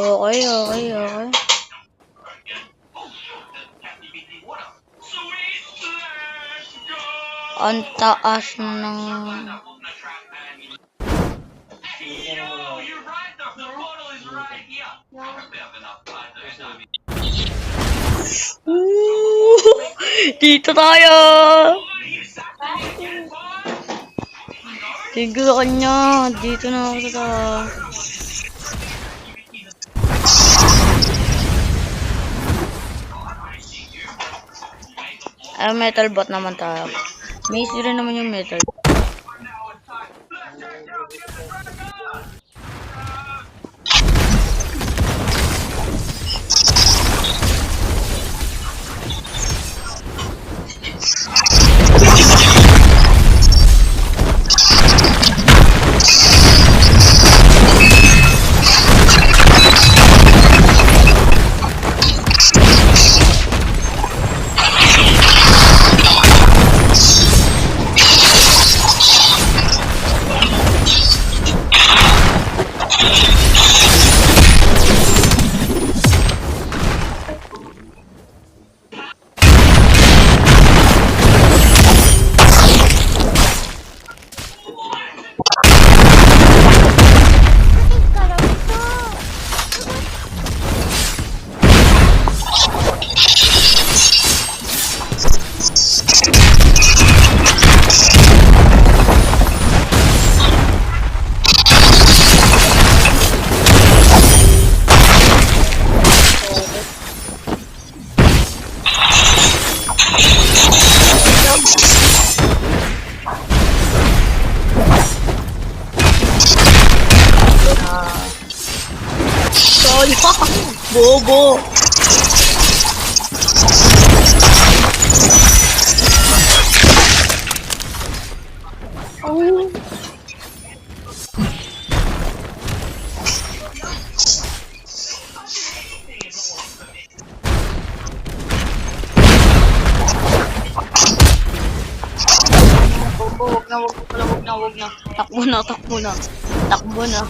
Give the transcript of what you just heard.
Okay, okay, okay. Ang taas ng... Dito tayo! Tigil sa kanya. Dito na ako sa... metal bot naman tayo. May isi rin naman yung metal. Bobo! Oh. Wag na. Takbo na.